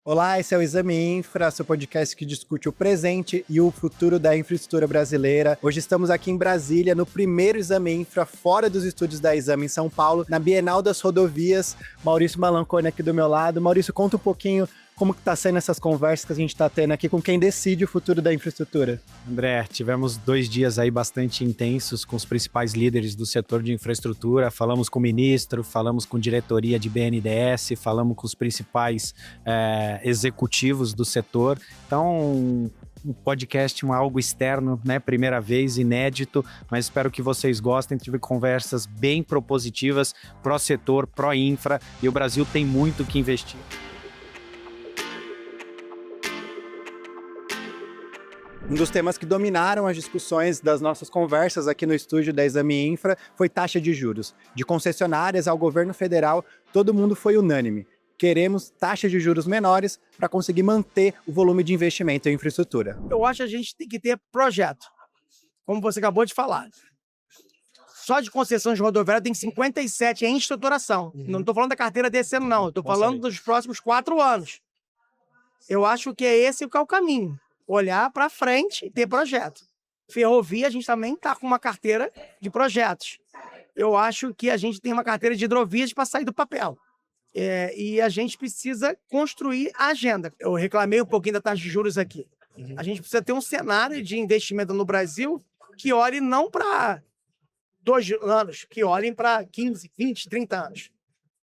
Olá, esse é o Exame Infra, seu podcast que discute o presente e o futuro da infraestrutura brasileira. Hoje estamos aqui em Brasília, no primeiro Exame Infra, fora dos estúdios da Exame em São Paulo, na Bienal das Rodovias. Maurício Malanconi aqui do meu lado. Maurício, conta um pouquinho como que tá sendo essas conversas que a gente tá tendo aqui com quem decide o futuro da infraestrutura. André, tivemos 2 dias aí bastante intensos com os principais líderes do setor de infraestrutura. Falamos com o ministro, falamos com diretoria de BNDES, falamos com os principais executivos do setor. Então, um podcast, algo externo, né? Primeira vez, inédito, mas espero que vocês gostem. Tive conversas bem propositivas pró-setor, pró-infra, e o Brasil tem muito que investir. Um dos temas que dominaram as discussões das nossas conversas aqui no estúdio da Exame Infra foi taxa de juros. De concessionárias ao governo federal, todo mundo foi unânime. Queremos taxas de juros menores para conseguir manter o volume de investimento em infraestrutura. Eu acho que a gente tem que ter projeto, como você acabou de falar. Só de concessão de rodoviária tem 57 em estruturação. Não estou falando da carteira desse ano, não. Estou falando dos próximos 4 anos. Eu acho que é esse que é o caminho. Olhar para frente e ter projeto. Ferrovia, a gente também está com uma carteira de projetos. Eu acho que a gente tem uma carteira de hidrovias para sair do papel. E a gente precisa construir a agenda. Eu reclamei um pouquinho da taxa de juros aqui. A gente precisa ter um cenário de investimento no Brasil que olhe não para 2 anos, que olhem para 15, 20, 30 anos.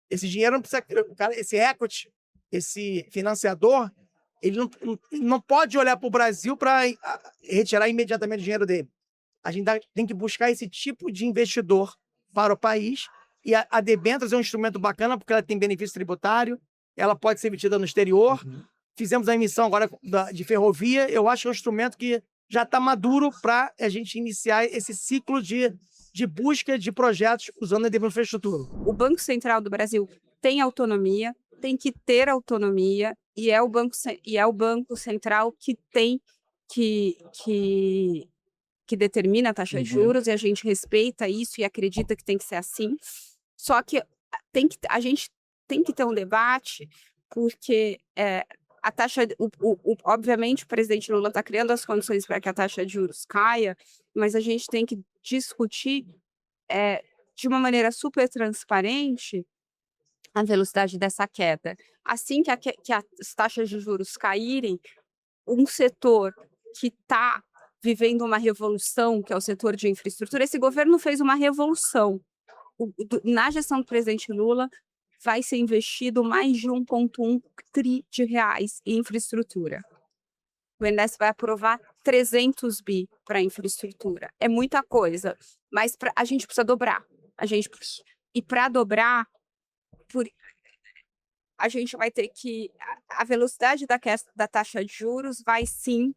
Esse dinheiro não precisa... Esse equity, esse financiador, ele não pode olhar para o Brasil para retirar imediatamente o dinheiro dele. A gente tem que buscar esse tipo de investidor para o país. E a debêntures é um instrumento bacana porque ela tem benefício tributário, ela pode ser emitida no exterior. Fizemos a emissão agora de ferrovia. Eu acho que é um instrumento que já está maduro para a gente iniciar esse ciclo de busca de projetos usando a infraestrutura. O Banco Central do Brasil tem autonomia, tem que ter autonomia, e é o Banco Central que tem que determina a taxa de juros, e a gente respeita isso e acredita que tem que ser assim. Só que a gente tem que ter um debate, porque a taxa, obviamente o presidente Lula está criando as condições para que a taxa de juros caia, mas a gente tem que discutir de uma maneira super transparente a velocidade dessa queda. Assim que as taxas de juros caírem, um setor que está vivendo uma revolução, que é o setor de infraestrutura, esse governo fez uma revolução. Na gestão do presidente Lula, vai ser investido mais de 1,1 tri de reais em infraestrutura. O BNDES vai aprovar 300 bi para infraestrutura. É muita coisa, mas a gente precisa dobrar. E para dobrar, a gente vai ter que... A velocidade da taxa de juros vai, sim,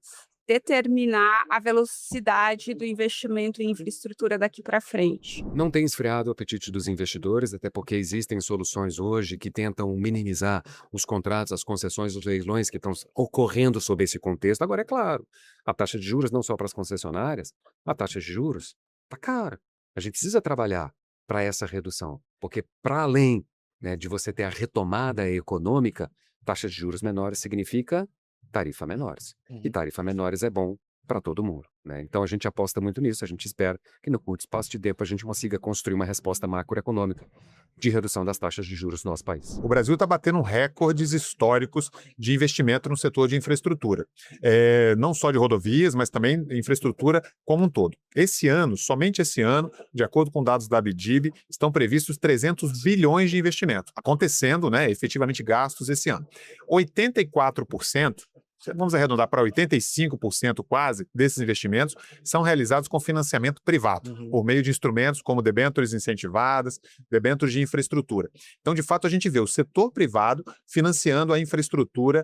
determinar a velocidade do investimento em infraestrutura daqui para frente. Não tem esfriado o apetite dos investidores, até porque existem soluções hoje que tentam minimizar os contratos, as concessões, os leilões que estão ocorrendo sob esse contexto. Agora, é claro, a taxa de juros, não só para as concessionárias, a taxa de juros está cara. A gente precisa trabalhar para essa redução, porque para além, né, de você ter a retomada econômica, taxa de juros menores significa tarifa menores. E tarifa menores é bom para todo mundo, né? Então a gente aposta muito nisso, a gente espera que no curto espaço de tempo a gente consiga construir uma resposta macroeconômica de redução das taxas de juros no nosso país. O Brasil está batendo recordes históricos de investimento no setor de infraestrutura. Não só de rodovias, mas também infraestrutura como um todo. Esse ano, somente esse ano, de acordo com dados da ABDIB, estão previstos 300 bilhões de investimento, acontecendo, né, efetivamente gastos esse ano. 84%, vamos arredondar para 85% quase, desses investimentos são realizados com financiamento privado, por meio de instrumentos como debêntures incentivadas, debêntures de infraestrutura. Então, de fato, a gente vê o setor privado financiando a infraestrutura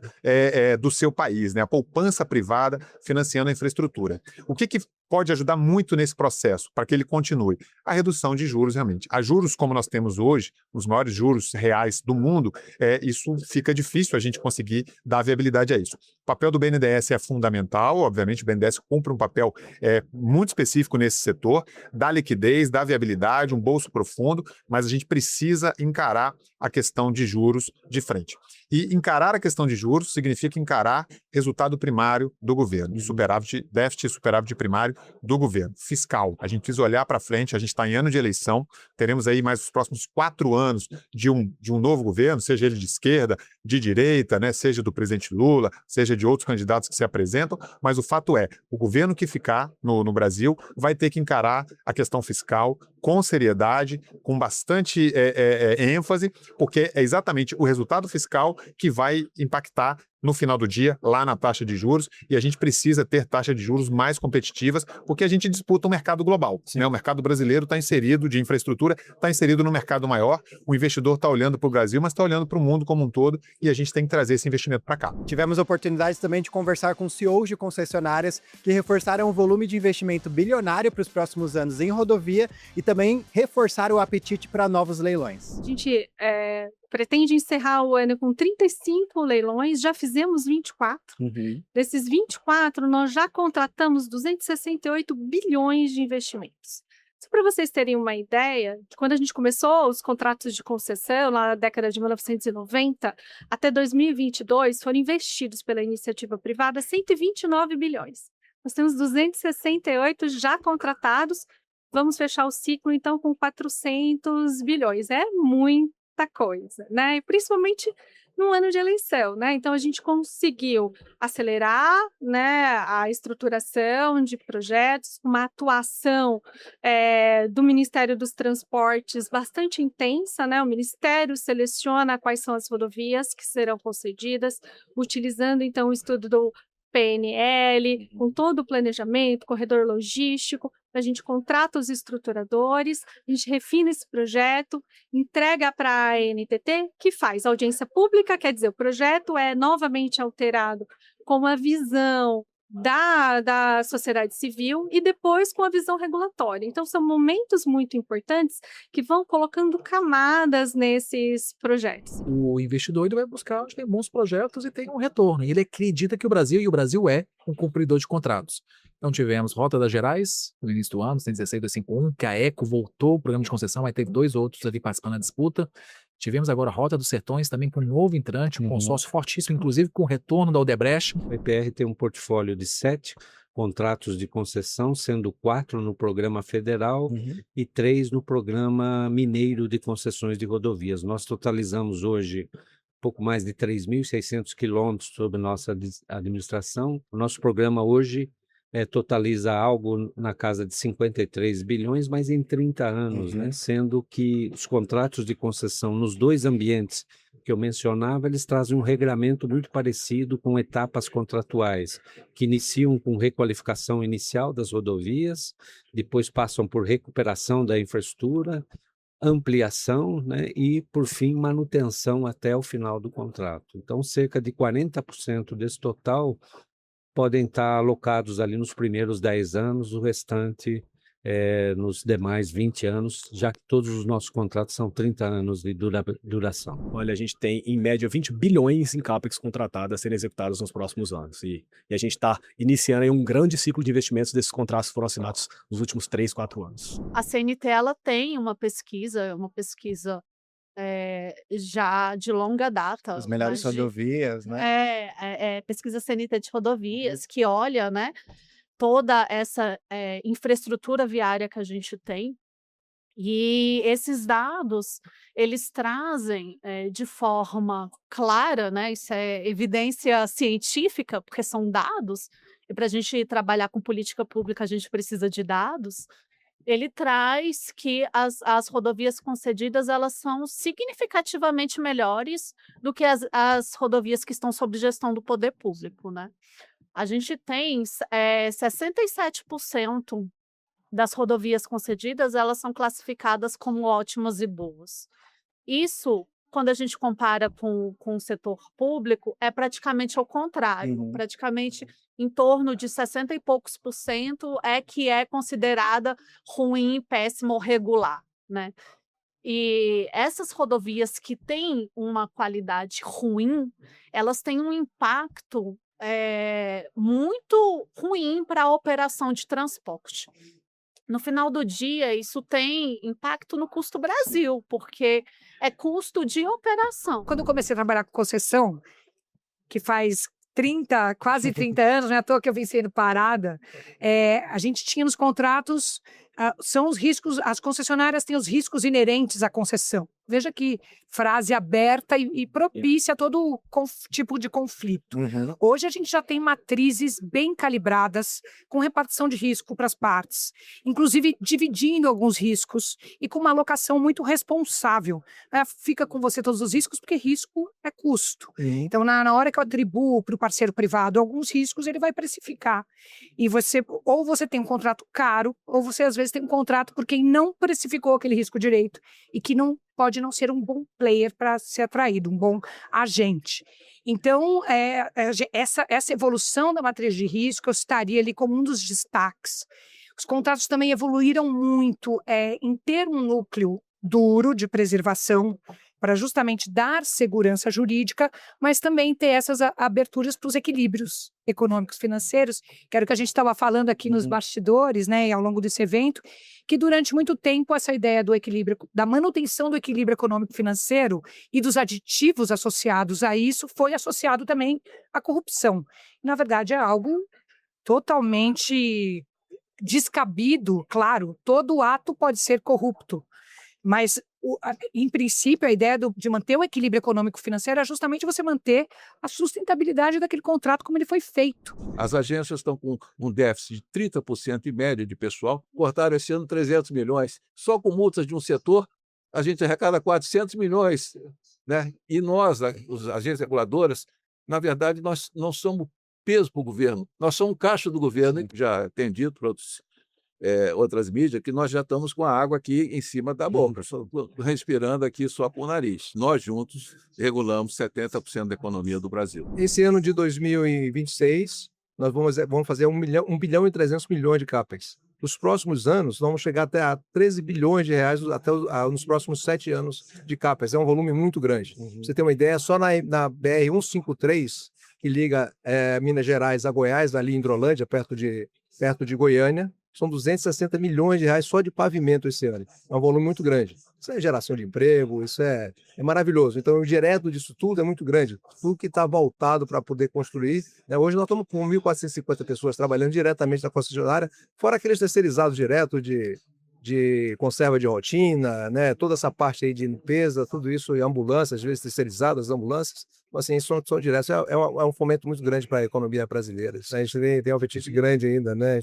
do seu país, né? A poupança privada financiando a infraestrutura. O que pode ajudar muito nesse processo, para que ele continue? A redução de juros, realmente. A juros como nós temos hoje, os maiores juros reais do mundo, isso fica difícil a gente conseguir dar viabilidade a isso. O papel do BNDES é fundamental, obviamente o BNDES cumpre um papel muito específico nesse setor, dá liquidez, dá viabilidade, um bolso profundo, mas a gente precisa encarar a questão de juros de frente. E encarar a questão de juros significa encarar resultado primário do governo, déficit e superávit primário do governo, fiscal. A gente precisa olhar para frente, a gente está em ano de eleição, teremos aí mais os próximos 4 anos de um novo governo, seja ele de esquerda, de direita, né, seja do presidente Lula, seja de outros candidatos que se apresentam, mas o fato é, o governo que ficar no Brasil vai ter que encarar a questão fiscal com seriedade, com bastante ênfase, porque é exatamente o resultado fiscal que vai impactar no final do dia, lá na taxa de juros, e a gente precisa ter taxas de juros mais competitivas, porque a gente disputa um mercado global, né? O mercado brasileiro está inserido, de infraestrutura, está inserido no mercado maior, o investidor está olhando para o Brasil, mas está olhando para o mundo como um todo, e a gente tem que trazer esse investimento para cá. Tivemos oportunidades também de conversar com CEOs de concessionárias que reforçaram o volume de investimento bilionário para os próximos anos em rodovia e também reforçaram o apetite para novos leilões. A gente pretende encerrar o ano com 35 leilões, já fizemos 24. Desses 24, nós já contratamos 268 bilhões de investimentos. Só para vocês terem uma ideia, quando a gente começou os contratos de concessão, lá na década de 1990, até 2022, foram investidos pela iniciativa privada 129 bilhões. Nós temos 268 já contratados, vamos fechar o ciclo, então, com 400 bilhões. É muita coisa, né? E principalmente no ano de eleição, né? Então, a gente conseguiu acelerar, né, a estruturação de projetos, uma atuação do Ministério dos Transportes bastante intensa, né? O Ministério seleciona quais são as rodovias que serão concedidas, utilizando, então, o estudo do PNL, com todo o planejamento, corredor logístico, a gente contrata os estruturadores, a gente refina esse projeto, entrega para a ANTT, que faz audiência pública, quer dizer, o projeto é novamente alterado com a visão da sociedade civil e depois com a visão regulatória. Então, são momentos muito importantes que vão colocando camadas nesses projetos. O investidor ele vai buscar onde tem bons projetos e tem um retorno. E ele acredita que o Brasil é um cumpridor de contratos. Então, tivemos Rota das Gerais, no início do ano, 116.251, que a ECO voltou o programa de concessão, mas teve 2 outros ali participando da disputa. Tivemos agora a Rota dos Sertões, também com um novo entrante, um consórcio fortíssimo, inclusive com o retorno da Odebrecht. O EPR tem um portfólio de 7 contratos de concessão, sendo 4 no programa federal e 3 no programa mineiro de concessões de rodovias. Nós totalizamos hoje pouco mais de 3.600 quilômetros sob nossa administração. O nosso programa hoje totaliza algo na casa de 53 bilhões, mas em 30 anos, né? Sendo que os contratos de concessão nos 2 ambientes que eu mencionava, eles trazem um regramento muito parecido com etapas contratuais, que iniciam com requalificação inicial das rodovias, depois passam por recuperação da infraestrutura, ampliação, né, e, por fim, manutenção até o final do contrato. Então, cerca de 40% desse total podem estar alocados ali nos primeiros 10 anos, o restante nos demais 20 anos, já que todos os nossos contratos são 30 anos de duração. Olha, a gente tem, em média, 20 bilhões em CAPEX contratados a serem executados nos próximos anos. E a gente está iniciando aí um grande ciclo de investimentos desses contratos que foram assinados nos últimos 3, 4 anos. A CNT ela tem uma pesquisa já de longa data. As melhores rodovias, né? Pesquisa CNT de rodovias, que olha, né, toda essa infraestrutura viária que a gente tem. E esses dados, eles trazem de forma clara, né, isso é evidência científica, porque são dados, e para a gente trabalhar com política pública, a gente precisa de dados. Ele traz que as rodovias concedidas, elas são significativamente melhores do que as rodovias que estão sob gestão do poder público, né? A gente tem 67% das rodovias concedidas, elas são classificadas como ótimas e boas. Isso, quando a gente compara com o setor público, é praticamente ao contrário. Praticamente em torno de 60 e poucos por cento que é considerada ruim, péssima ou regular, né? E essas rodovias que têm uma qualidade ruim, elas têm um impacto muito ruim para a operação de transporte. No final do dia, isso tem impacto no custo Brasil, porque É custo de operação. Quando eu comecei a trabalhar com concessão, que faz quase 30 anos, não é à toa que eu vim sendo parada, a gente tinha nos contratos, são os riscos, as concessionárias têm os riscos inerentes à concessão. Veja que frase aberta e propícia a todo tipo de conflito. Hoje a gente já tem matrizes bem calibradas, com repartição de risco para as partes, inclusive dividindo alguns riscos e com uma alocação muito responsável. Fica com você todos os riscos, porque risco é custo. Então, na hora que eu atribuo para o parceiro privado alguns riscos, ele vai precificar. E ou você tem um contrato caro, ou você às vezes tem um contrato por quem não precificou aquele risco direito e que pode não ser um bom player para ser atraído, um bom agente. Então, essa evolução da matriz de risco eu estaria ali como um dos destaques. Os contratos também evoluíram muito em ter um núcleo duro de preservação para justamente dar segurança jurídica, mas também ter essas aberturas para os equilíbrios econômicos financeiros, que era o que a gente estava falando aqui nos bastidores, né, ao longo desse evento, que durante muito tempo essa ideia do equilíbrio, da manutenção do equilíbrio econômico financeiro e dos aditivos associados a isso foi associado também à corrupção. Na verdade, é algo totalmente descabido, claro, todo ato pode ser corrupto, mas em princípio, a ideia de manter o equilíbrio econômico-financeiro é justamente você manter a sustentabilidade daquele contrato como ele foi feito. As agências estão com um déficit de 30% em média de pessoal, cortaram esse ano 300 milhões. Só com multas de um setor, a gente arrecada 400 milhões. Né? E nós, as agências reguladoras, na verdade, nós não somos peso para o governo, nós somos caixa do governo. Já tem dito para outras mídias que nós já estamos com a água aqui em cima da boca, respirando aqui só com o nariz. Nós juntos regulamos 70% da economia do Brasil. Esse ano de 2026, nós vamos fazer 1 bilhão e 300 milhões de CAPEX. Nos próximos anos, vamos chegar até a 13 bilhões de reais nos próximos 7 anos de CAPEX. É um volume muito grande. Pra você ter uma ideia, só na BR-153, que liga Minas Gerais a Goiás, ali em Hidrolândia, perto de Goiânia, são 260 milhões de reais só de pavimento esse ano. É um volume muito grande. Isso é geração de emprego, isso é maravilhoso. Então, o direto disso tudo é muito grande. Tudo que está voltado para poder construir. Né? Hoje nós estamos com 1.450 pessoas trabalhando diretamente na concessionária, fora aqueles terceirizados direto de conserva de rotina, né? Toda essa parte aí de limpeza, tudo isso, e ambulâncias, às vezes terceirizadas, ambulâncias. Assim, são diretos. É um fomento muito grande para a economia brasileira. A gente tem um apetite grande ainda, né?